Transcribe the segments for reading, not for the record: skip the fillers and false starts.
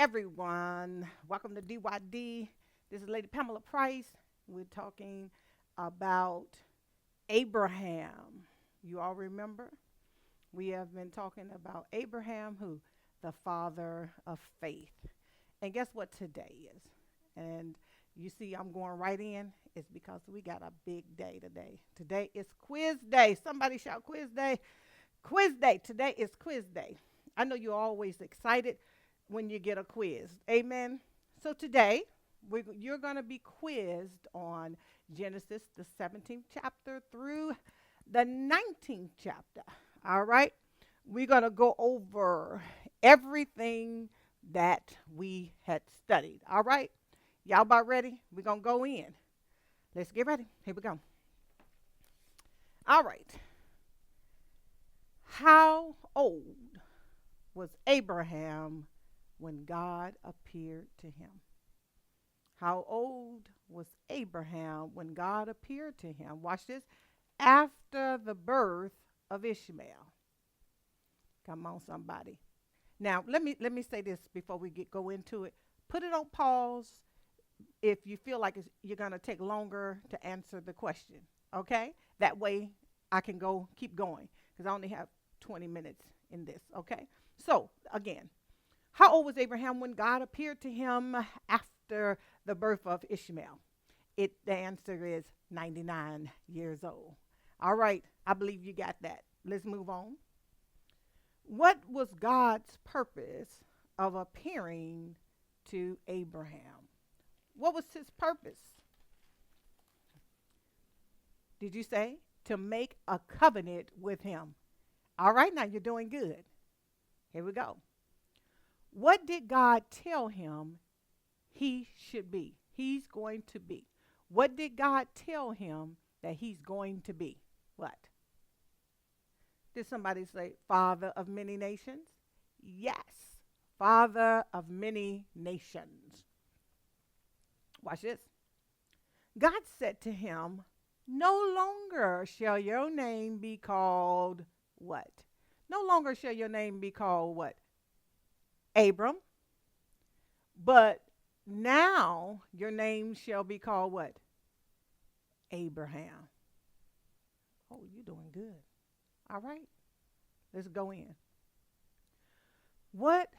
everyone. Welcome to DYD. This is Lady Pamela Price. We're talking about Abraham. You all remember? We have been talking about Abraham, who? The father of faith. And guess what today is? And you see, I'm going right in. It's because we got a big day today. Today is quiz day. Somebody shout quiz day. Quiz day. Today is quiz day. I know you're always excited when you get a quiz. Amen. So today, you're going to be quizzed on Genesis, the 17th chapter through the 19th chapter. All right. We're going to go over everything that we had studied. All right. Y'all about ready? We're going to go in. Let's get ready. Here we go. All right. How old was Abraham when God appeared to him? How old was Abraham when God appeared to him? Watch this. After the birth of Ishmael. Come on, somebody. Now, let me say this before we go into it. Put it on pause if you feel like you're going to take longer to answer the question. Okay? That way I can keep going because I only have 20 minutes in this. Okay? So, again, how old was Abraham when God appeared to him after the birth of Ishmael? The answer is 99 years old. All right, I believe you got that. Let's move on. What was God's purpose of appearing to Abraham? What was his purpose? Did you say? To make a covenant with him. All right, now you're doing good. Here we go. What did God tell him he should be? He's going to be. What did God tell him that he's going to be? What? Did somebody say father of many nations? Yes, father of many nations. Watch this. God said to him, no longer shall your name be called what? No longer shall your name be called what? Abram. But now your name shall be called what? Abraham. Oh, you're doing good. All right. Let's go in. What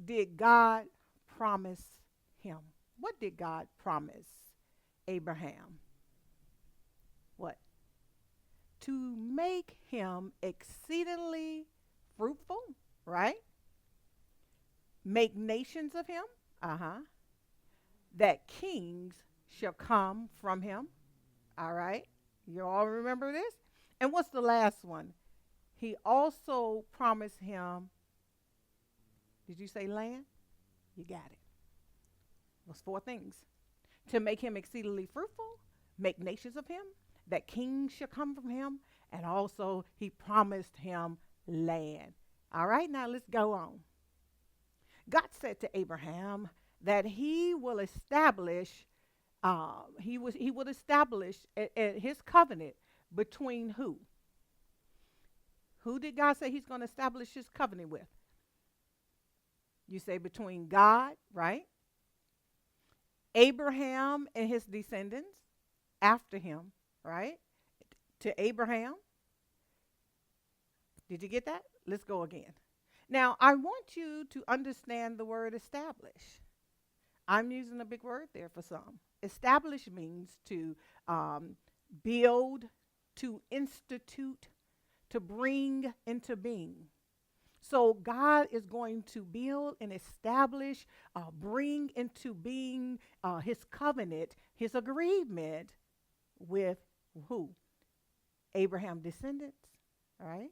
did God promise him? What did God promise Abraham? What? To make him exceedingly fruitful, right? Make nations of him, that kings shall come from him, all right? You all remember this? And what's the last one? He also promised him, did you say land? You got it. Those four things. To make him exceedingly fruitful, make nations of him, that kings shall come from him, and also he promised him land. All right, now let's go on. God said to Abraham that he will establish, he would establish his covenant between who? Who did God say he's going to establish his covenant with? You say between God, right? Abraham and his descendants after him, right? To Abraham. Did you get that? Let's go again. Now, I want you to understand the word establish. I'm using a big word there for some. Establish means to build, to institute, to bring into being. So God is going to build and establish, bring into being his covenant, his agreement with who? Abraham's descendants, all right?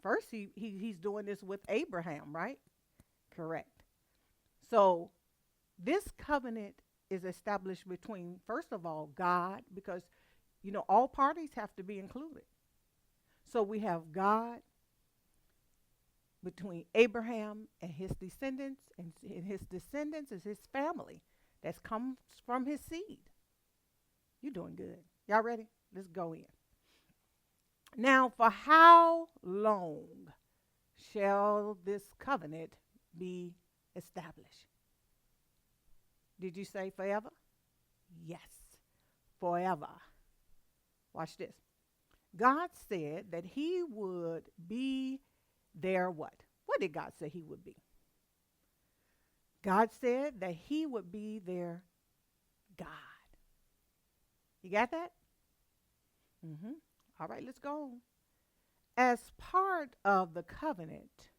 First, he's doing this with Abraham, right? Correct. So this covenant is established between, first of all, God, because, all parties have to be included. So we have God between Abraham and his descendants, and his descendants is his family that comes from his seed. You're doing good. Y'all ready? Let's go in. Now, for how long shall this covenant be established? Did you say forever? Yes, forever. Watch this. God said that he would be their what? What did God say he would be? God said that he would be their God. You got that? Mm-hmm. All right, let's go. As part of the covenant,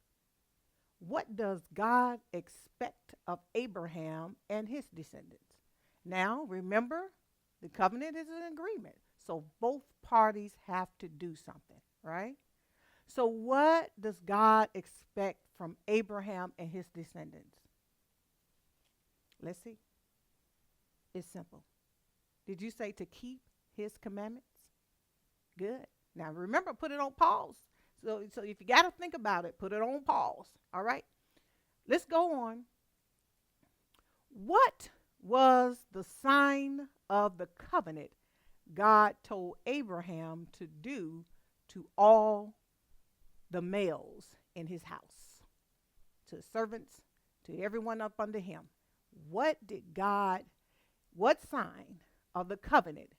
what does God expect of Abraham and his descendants? Now, remember, the covenant is an agreement. So both parties have to do something, right? So, what does God expect from Abraham and his descendants? Let's see. It's simple. Did you say to keep his commandments? Good. Now, remember, put it on pause. So if you got to think about it, put it on pause. All right? Let's go on. What was the sign of the covenant God told Abraham to do to all the males in his house, to the servants, to everyone up under him? What sign of the covenant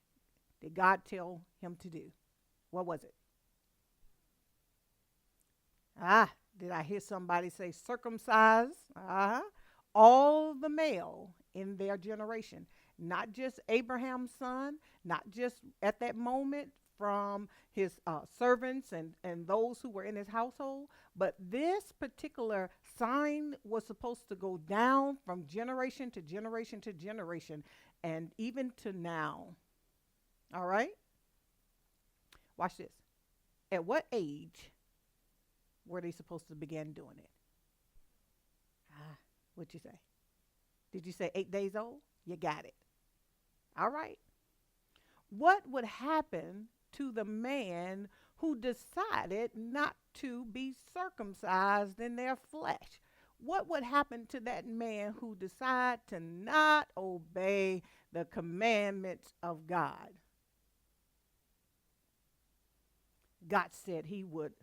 did God tell him to do? What was it? Did I hear somebody say circumcise? All the male in their generation, not just Abraham's son, not just at that moment from his servants and those who were in his household, but this particular sign was supposed to go down from generation to generation to generation, and even to now. All right? Watch this. At what age were they supposed to begin doing it? What'd you say? Did you say 8 days old? You got it. All right. What would happen to the man who decided not to be circumcised in their flesh? What would happen to that man who decided to not obey the commandments of God? God said he would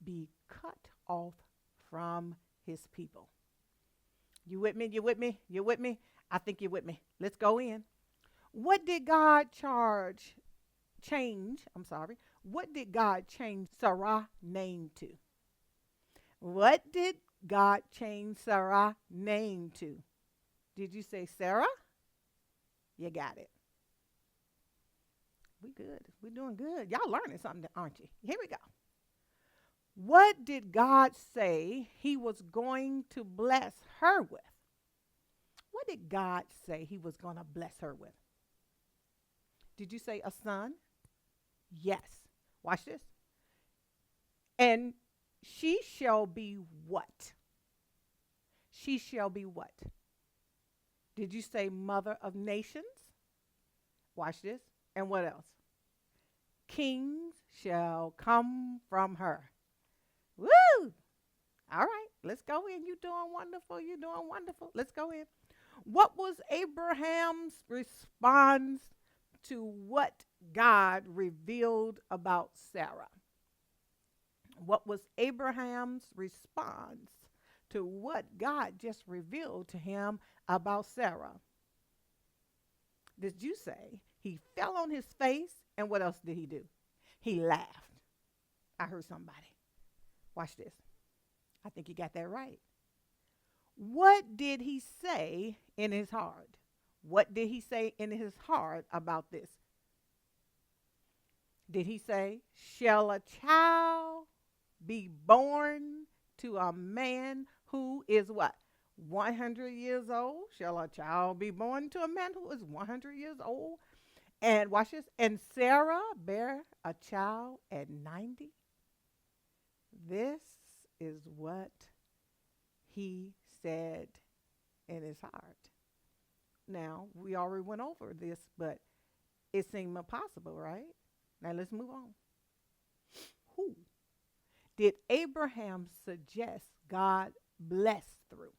be cut off from his people. You with me? You with me? You with me? I think you're with me. Let's go in. What did God change? What did God change Sarah's name to? What did God change Sarah's name to? Did you say Sarah? You got it. We good. We're doing good. Y'all learning something, aren't you? Here we go. What did God say he was going to bless her with? What did God say he was going to bless her with? Did you say a son? Yes. Watch this. And she shall be what? She shall be what? Did you say mother of nations? Watch this. And what else? Kings shall come from her. Woo! All right, let's go in. You're doing wonderful. You're doing wonderful. Let's go in. What was Abraham's response to what God revealed about Sarah? What was Abraham's response to what God just revealed to him about Sarah? Did you say he fell on his face, and what else did he do? He laughed. I heard somebody. Watch this. I think you got that right. What did he say in his heart? What did he say in his heart about this? Did he say, shall a child be born to a man who is what? 100 years old? Shall a child be born to a man who is 100 years old? And watch this. And Sarah bare a child at 90? This is what he said in his heart. Now, we already went over this, but it seemed impossible, right? Now, let's move on. Who did Abraham suggest God bless through?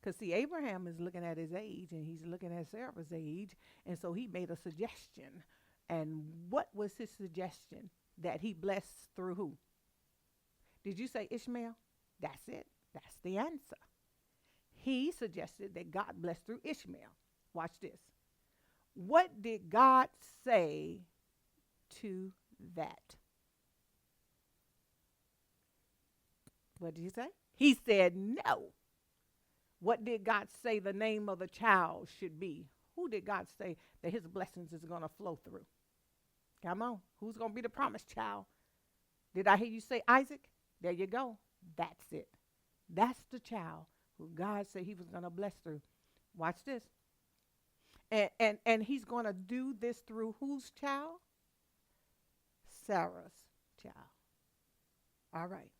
Because, see, Abraham is looking at his age, and he's looking at Sarah's age, and so he made a suggestion. And what was his suggestion? That he blessed through who? Did you say Ishmael? That's it. That's the answer. He suggested that God bless through Ishmael. Watch this. What did God say to that? What did he say? He said no. What did God say the name of the child should be? Who did God say that his blessings is going to flow through? Come on. Who's going to be the promised child? Did I hear you say Isaac? There you go. That's it. That's the child who God said he was going to bless through. Watch this. And he's going to do this through whose child? Sarah's child. All right.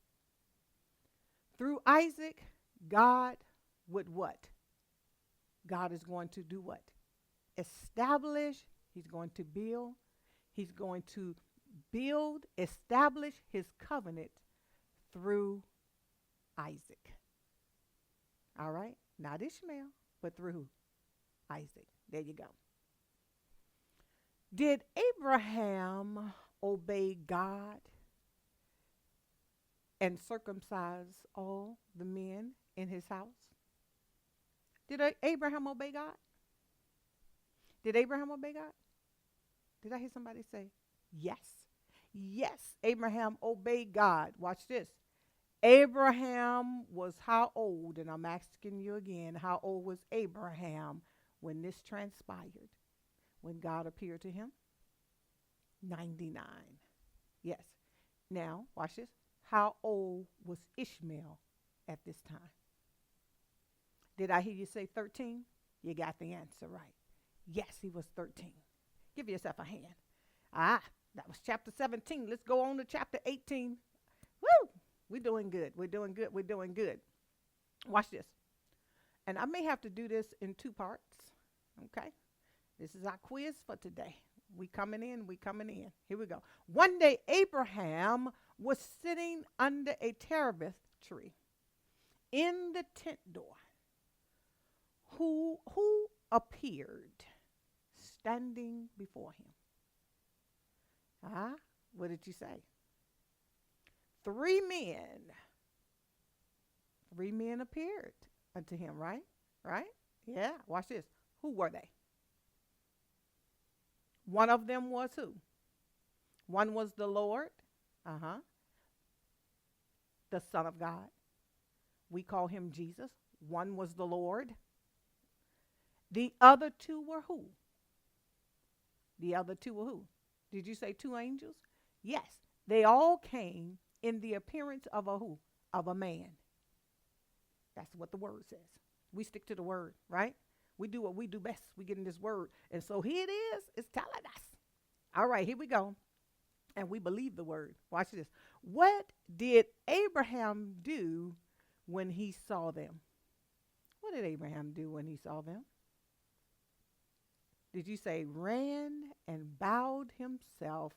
Through Isaac, God would what? God is going to do what? Establish. He's going to build. He's going to build, establish his covenant through Isaac. All right? Not Ishmael, but through who? Isaac. There you go. Did Abraham obey God and circumcise all the men in his house? Did Abraham obey God? Did Abraham obey God? Did I hear somebody say yes? Yes, Abraham obeyed God. Watch this. Abraham was how old? And I'm asking you again, how old was Abraham when this transpired? When God appeared to him? 99. Yes. Now, watch this. How old was Ishmael at this time? Did I hear you say 13? You got the answer right. Yes, he was 13. Give yourself a hand. That was chapter 17. Let's go on to chapter 18. Woo! We're doing good. We're doing good. We're doing good. Watch this. And I may have to do this in 2 parts. Okay? This is our quiz for today. We coming in. Here we go. One day, Abraham was sitting under a terebinth tree in the tent door. Who appeared standing before him? What did you say? 3 men. 3 men appeared unto him, right? Right? Yeah. Watch this. Who were they? One of them was who? One was the Lord. The Son of God. We call him Jesus. One was the Lord. The other 2 were who? The other 2 were who? Did you say 2 angels? Yes. They all came in the appearance of a who? Of a man. That's what the word says. We stick to the word, right? We do what we do best. We get in this word. And so here it is. It's telling us. All right, here we go. And we believe the word. Watch this. What did Abraham do when he saw them? What did Abraham do when he saw them? Did you say ran and bowed himself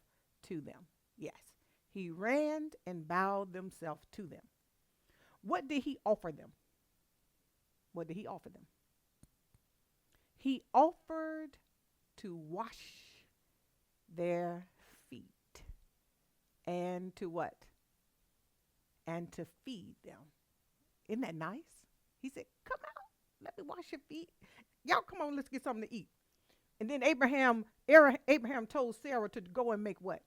to them? Yes. He ran and bowed himself to them. What did he offer them? What did he offer them? He offered to wash their feet. And to what? And to feed them. Isn't that nice? He said, come out, let me wash your feet. Y'all come on, let's get something to eat. And then Abraham told Sarah to go and make what?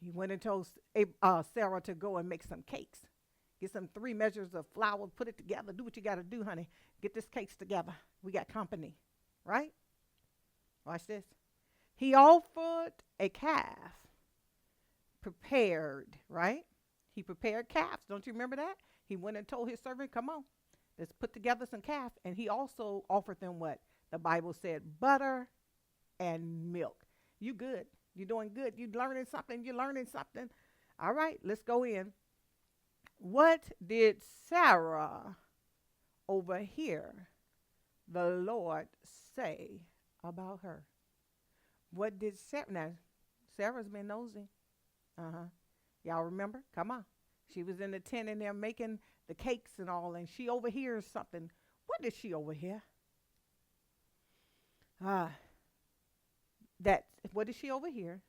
He went and told Sarah to go and make some cakes. Get some 3 measures of flour, put it together. Do what you got to do, honey. Get this cakes together. We got company, right? Watch this. He offered a calf prepared, right? He prepared calves. Don't you remember that? He went and told his servant, come on, let's put together some calf. And he also offered them what? The Bible said butter and milk. You good. You're doing good. You're learning something. All right, let's go in. What did Sarah overhear the Lord say about her? What did Sarah? Now, Sarah's been nosy. Y'all remember? Come on. She was in the tent in there making the cakes and all, and she overhears something. What did she overhear? What did she overhear?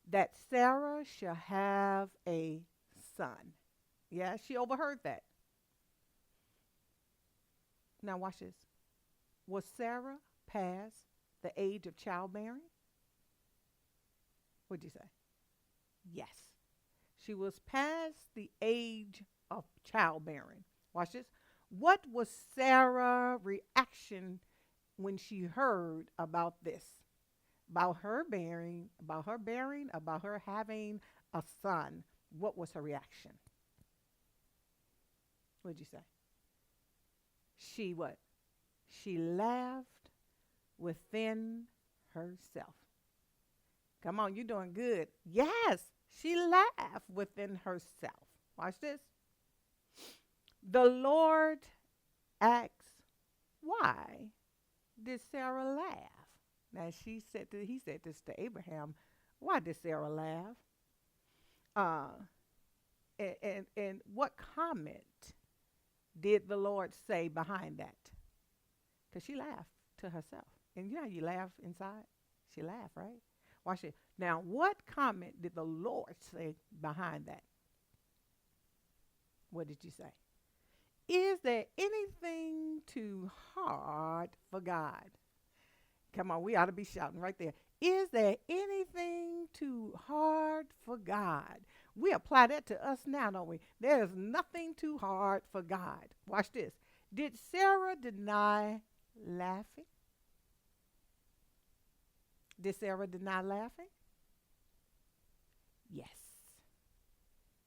That Sarah shall have a son. Yeah, she overheard that. Now watch this. Was Sarah past the age of childbearing? What'd you say? Yes. She was past the age of childbearing. Watch this. What was Sarah's reaction when she heard about this? About her having a son. What was her reaction? What'd you say? She what? She laughed within herself. Come on, you're doing good. Yes, she laughed within herself. Watch this. The Lord asks, why did Sarah laugh? Now he said this to Abraham. Why did Sarah laugh? Uh, and what comment did the Lord say behind that? Because she laughed to herself. And you know how you laugh inside? She laughed, right? Watch it. Now, what comment did the Lord say behind that? What did you say? Is there anything too hard for God? Come on, we ought to be shouting right there. Is there anything too hard for God? We apply that to us now, don't we? There is nothing too hard for God. Watch this. Did Sarah deny laughing? Did Sarah deny laughing? Yes.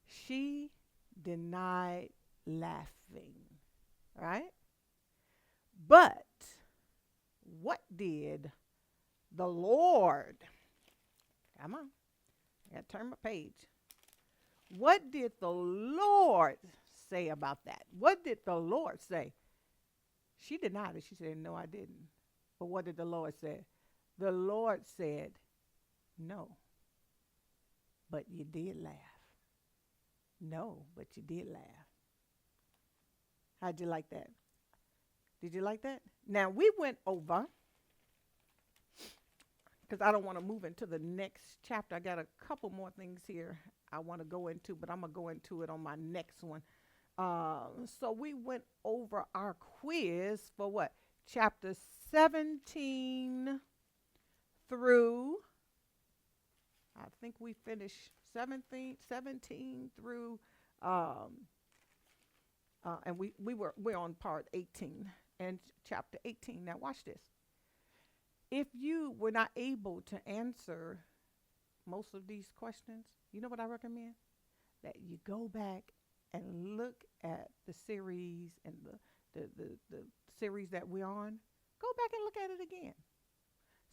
She denied laughing, right? But what did the Lord, come on, I got to turn my page. What did the Lord say about that? What did the Lord say? She denied it. She said, no, I didn't. But what did the Lord say? The Lord said, no, but you did laugh. No, but you did laugh. How'd you like that? Did you like that? Now, we went over, because I don't want to move into the next chapter. I got a couple more things here I want to go into, but I'm going to go into it on my next one. So we went over our quiz for what? Chapter 17 through, I think we finished 17 through, and we're on part 18 and chapter 18. Now watch this. If you were not able to answer most of these questions, you know what I recommend? That you go back and look at the series and the series that we're on. Go back and look at it again.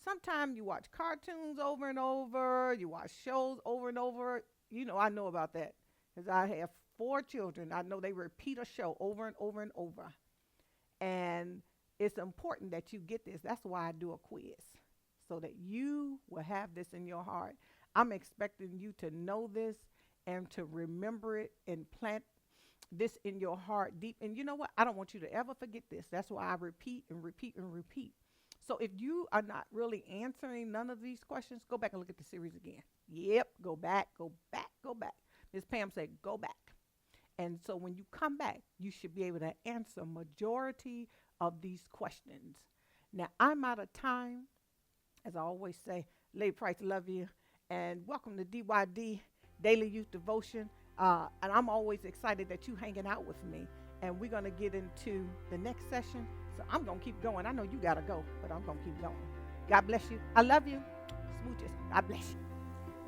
Sometimes you watch cartoons over and over. You watch shows over and over. You know, I know about that because I have 4 children. I know they repeat a show over and over and over. And it's important that you get this. That's why I do a quiz, so that you will have this in your heart. I'm expecting you to know this and to remember it and plant this in your heart deep. And you know what? I don't want you to ever forget this. That's why I repeat and repeat and repeat. So if you are not really answering none of these questions, go back and look at the series again. Yep, go back, go back, go back. Ms. Pam said, go back. And so when you come back, you should be able to answer majority of these questions. Now, I'm out of time. As I always say, Lady Price, love you. And welcome to DYD, Daily Youth Devotion. And I'm always excited that you hanging out with me. And we're going to get into the next session. So I'm going to keep going. I know you got to go, but I'm going to keep going. God bless you. I love you. Smooches. God bless you.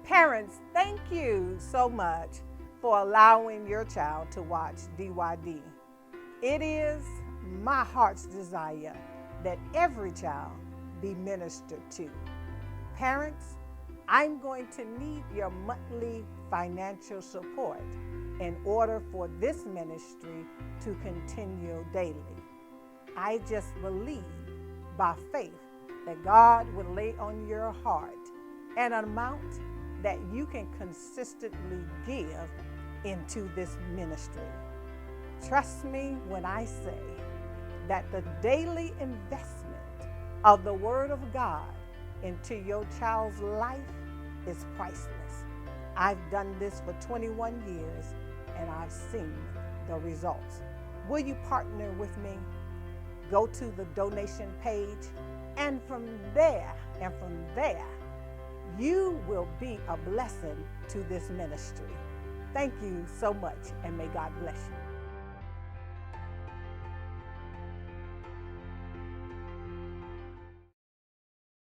Parents, thank you so much for allowing your child to watch DYD. It is my heart's desire that every child be ministered to. Parents, I'm going to need your monthly financial support in order for this ministry to continue daily. I just believe by faith that God will lay on your heart an amount that you can consistently give into this ministry. Trust me when I say that the daily investment of the Word of God into your child's life is priceless. I've done this for 21 years and I've seen the results. Will you partner with me? go to the donation page, and from there, you will be a blessing to this ministry. Thank you so much, and may God bless you.